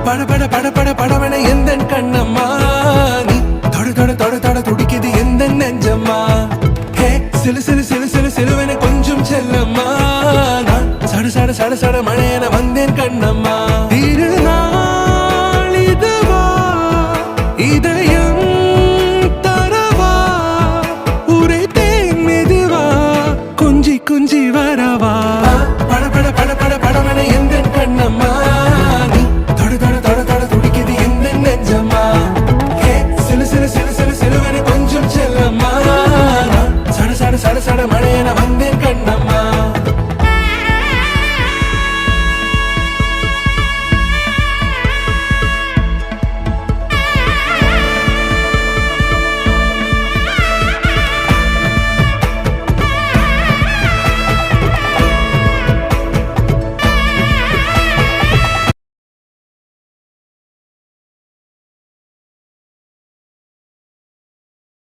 பட பட பட பட படவன எந்த கண்ணம்மா நீ தொட தொட தொட தொட துடிக்குது எந்த நெஞ்சம்மா ஹே சிலு சிலு சிலு சிலு சிலுவன கொஞ்சம் செல்லம்மா சட சட சட சட